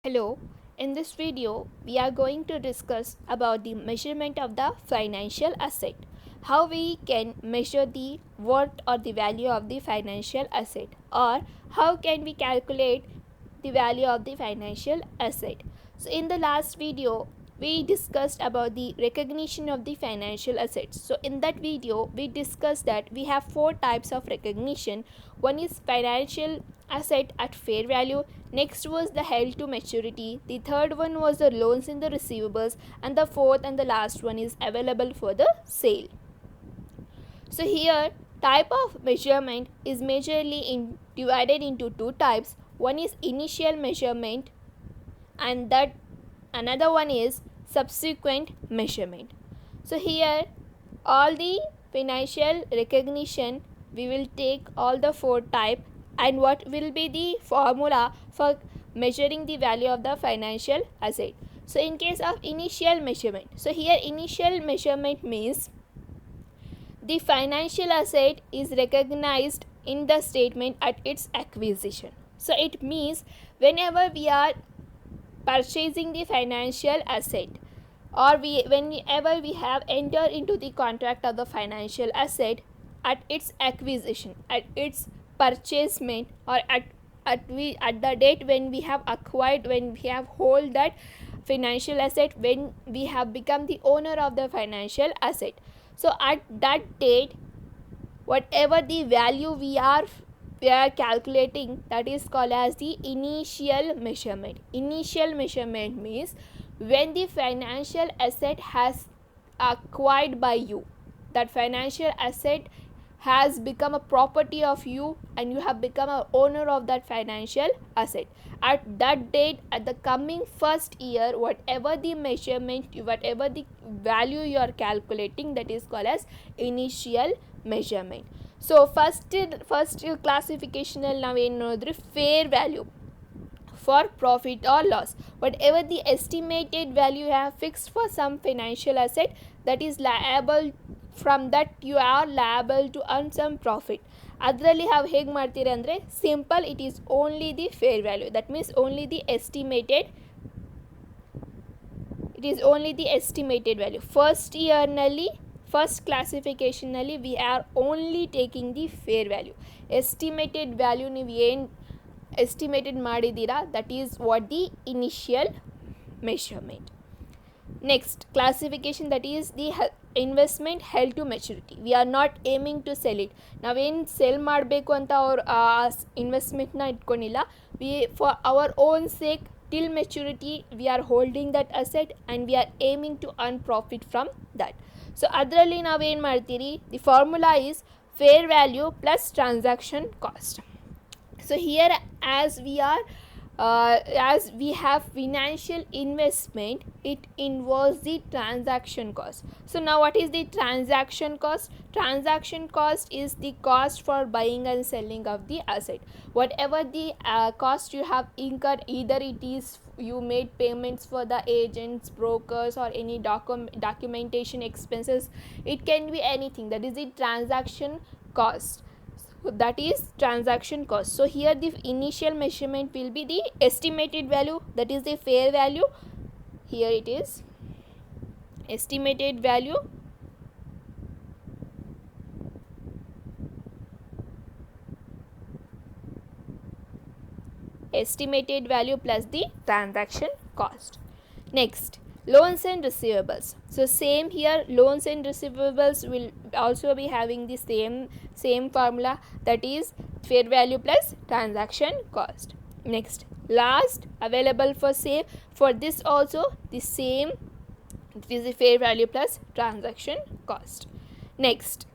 Hello, in this video we are going to discuss about the measurement of the financial asset. How we can measure the worth or the value of the financial asset, or how can we calculate the value of the financial asset. So in the last video we discussed about the recognition of the financial assets. So in that video we discussed that we have four types of recognition. One is financial asset at fair value, next was the held to maturity, the third one was the loans in the receivables, and the fourth and the last one is available for the sale. So here type of measurement is majorly divided into two types. One is initial measurement and that another one is subsequent measurement. So here all the financial recognition we will take all the four type, and what will be the formula for measuring the value of the financial asset. So in case of initial measurement, so here initial measurement means the financial asset is recognized in the statement at its acquisition. So it means whenever we are purchasing the financial asset, or whenever we have entered into the contract of the financial asset at its acquisition, at its purchasement, or at the date when we have acquired, when we have hold that financial asset, when we have become the owner of the financial asset. So at that date, whatever the value we are calculating, that is called as the initial measurement. Initial measurement means when the financial asset has acquired by you, that financial asset has become a property of you and you have become a owner of that financial asset. At that date, at the coming first year, whatever the measurement, whatever the value you are calculating, that is called initial measurement. So first classification ನಾವೇನು ನೋಡಿದ್ರೆ fair value for profit or loss. Whatever the estimated value you have fixed for some financial asset, that is liable, from that you are liable to earn some profit. ಅದರಲ್ಲಿ ನಾವು ಹೇಗೆ ಮಾಡ್ತೀರಿ ಅಂದರೆ simple, it is only the fair value. That means only the estimated, it is only the estimated value. First ಇಯರ್ನಲ್ಲಿ first ಕ್ಲಾಸಿಫಿಕೇಷನ್ನಲ್ಲಿ we are only taking the fair value. Estimated value ನೀವು ಏನು estimated ಮಾಡಿದ್ದೀರಾ, that is what the initial measurement. Next classification, that is the investment held to maturity. We are not aiming to sell it. ನಾವೇನು sell ಮಾಡಬೇಕು ಅಂತ ಅವ್ರು ಇನ್ವೆಸ್ಟ್ಮೆಂಟ್ನ ಇಟ್ಕೊಂಡಿಲ್ಲ. We for our own sake till maturity we are holding that asset and we are aiming to earn profit from that. So ಅದರಲ್ಲಿ ನಾವೇನು ಮಾಡ್ತೀರಿ, the formula is fair value plus transaction cost. So here as we have financial investment, it involves the transaction cost. So now what is the transaction cost? Transaction cost is the cost for buying and selling of the asset. Whatever the cost you have incurred, either it is you made payments for the agents, brokers, or any documentation expenses, it can be anything. That is the transaction cost. So that is transaction cost. So here the initial measurement will be the estimated value, that is the fair value. Here it is estimated value plus the transaction cost. Next, loans and receivables. So same here, loans and receivables will also be having the same formula, that is fair value plus transaction cost. Next, last, available for sale. For this also the same, it is the fair value plus transaction cost. Next,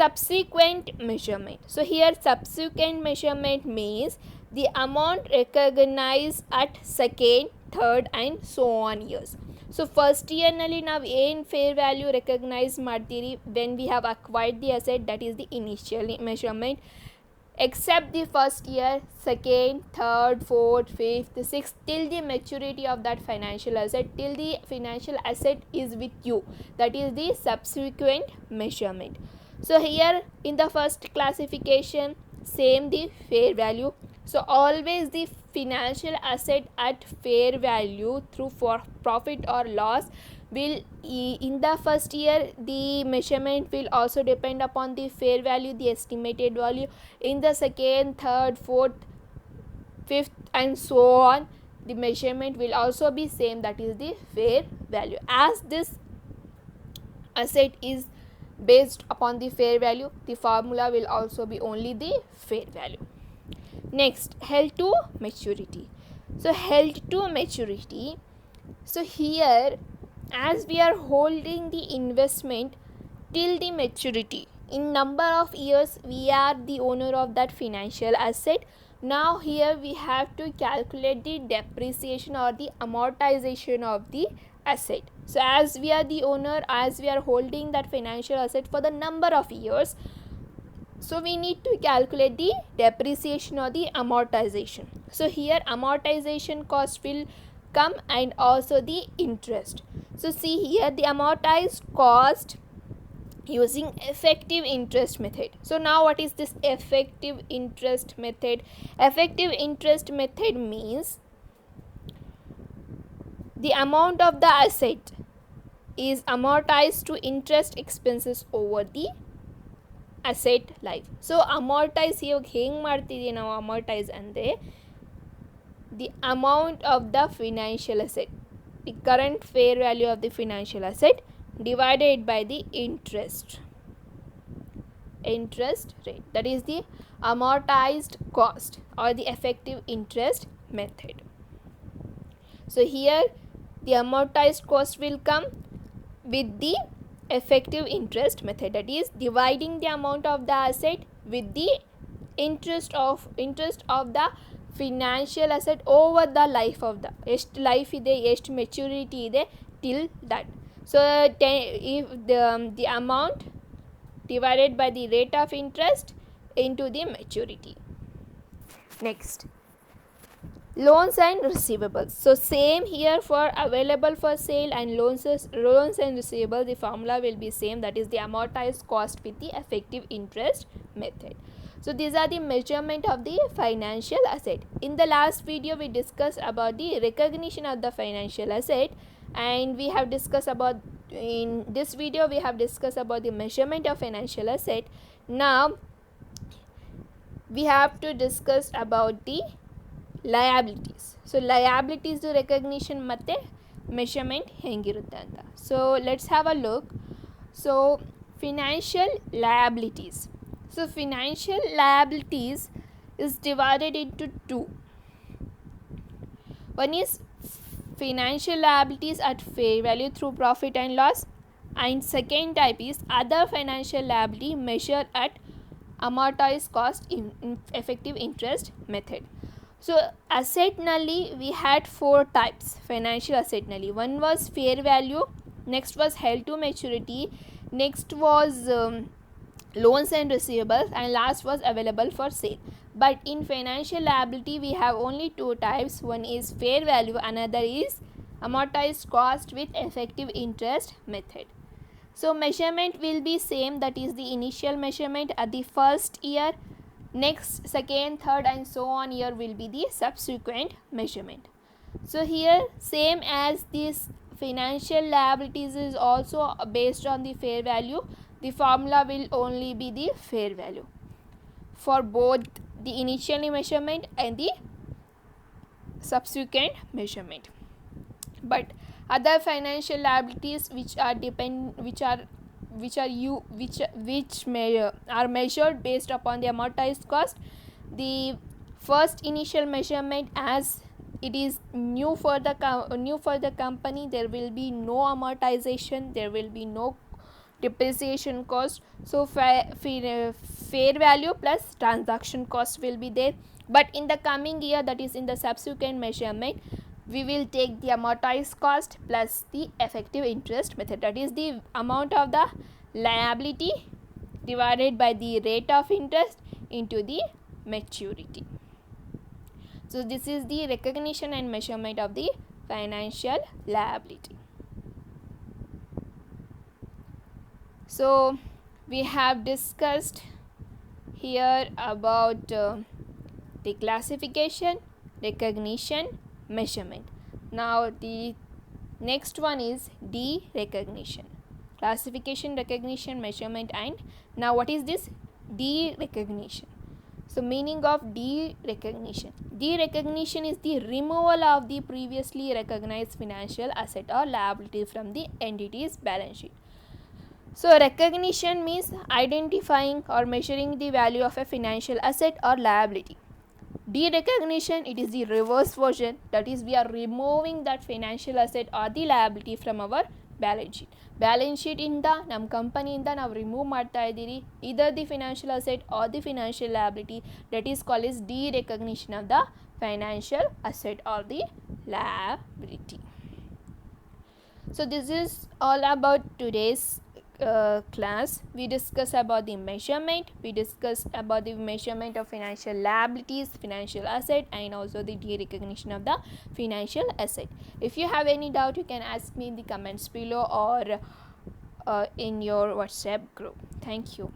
subsequent measurement. So here subsequent measurement means the amount recognized at second, third and so on years. So first year ನಲ್ಲಿ ನಾವು ಏನು fair value recognise ಮಾಡ್ತೀರಿ when we have acquired the asset, that is the initial measurement. Except the first year, second, third, fourth, fifth, sixth, till the maturity of that financial asset, till the financial asset is with you, that is the subsequent measurement. So here in the first classification, same the fair value. So always the financial asset at fair value through for profit or loss will, in the first year the measurement will also depend upon the fair value, the estimated value. In the second, third, fourth, fifth and so on, the measurement will also be same, that is the fair value. As this asset is based upon the fair value, the formula will also be only the fair value. Next, held to maturity. So held to maturity, so here as we are holding the investment till the maturity, in number of years we are the owner of that financial asset. Now here we have to calculate the depreciation or the amortization of the asset. So as we are the owner, as we are holding that financial asset for the number of years, so we need to calculate the depreciation or the amortization. So here amortization cost will come and also the interest. So see here the amortized cost using effective interest method. So now what is this effective interest method? Effective interest method means the amount of the asset is amortized to interest expenses over the asset life. So amortize ಇವಾಗ ಹೆಂಗೆ ಮಾಡ್ತಿದ್ದೀವಿ ನಾವು amortize ಅಂದರೆ the amount of the financial asset, the current fair value of the financial asset divided by the interest rate, that is the amortized cost or the effective interest method. So here the amortized cost will come with the effective interest method, that is dividing the amount of the asset with the interest of the financial asset over the life of the ಎಷ್ಟು life ಇದೆ, ಎಷ್ಟು maturity ಇದೆ till that. So if the amount divided by the rate of interest into the maturity. Next, loans and receivables. So same here for available for sale and loans and receivables, the formula will be same, that is the amortized cost with the effective interest method. So these are the measurement of the financial asset. In the last video we discussed about the recognition of the financial asset, and we have discussed about, in this video we have discussed about the measurement of financial asset. Now we have to discuss about the liabilities. So liabilities recognition ಮತ್ತೆ measurement ಹೆಂಗಿರುತ್ತೆ ಅಂತ. So let's have a look. So financial liabilities. So financial liabilities is divided into two. One is financial liabilities at fair value through profit and loss, and second type is other financial liability measured at amortized cost in effective interest method. So asset ನಲ್ಲಿ we had four types financial asset ನಲ್ಲಿ. One was fair value, next was held to maturity, next was loans and receivables, and last was available for sale. But in financial liability we have only two types. One is fair value, another is amortized cost with effective interest method. So measurement will be same, that is the initial measurement at the first year, next, second, third and so on year will be the subsequent measurement. So here same as this financial liabilities is also based on the fair value, the formula will only be the fair value for both the initial measurement and the subsequent measurement. But other financial liabilities which are measured based upon the amortized cost, the first initial measurement, as it is new for the company, there will be no amortization, there will be no depreciation cost. So fair value plus transaction cost will be there. But in the coming year, that is in the subsequent measurement, we will take the amortized cost plus the effective interest method, that is the amount of the liability divided by the rate of interest into the maturity. So this is the recognition and measurement of the financial liability. So we have discussed here about the classification recognition, measurement. Now the next one is de-recognition. Classification, recognition, measurement, and now what is this? De-recognition. So meaning of de-recognition. De-recognition is the removal of the previously recognized financial asset or liability from the entity's balance sheet. So recognition means identifying or measuring the value of a financial asset or liability. De-recognition, it is the reverse version, that is we are removing that financial asset or the liability from our balance sheet. Balance sheet ಇಂದ ನಮ್ಮ ಕಂಪನಿಯಿಂದ ನಾವು remove ಮಾಡ್ತಾ ಇದ್ದೀರಿ either the financial asset or the financial liability, that is called as de-recognition of the financial asset or the liability. So this is all about today's class. We discuss about the measurement, we discuss about the measurement of financial liabilities, financial asset, and also the de-recognition of the financial asset. If you have any doubt, you can ask me in the comments below or in your WhatsApp group. Thank you.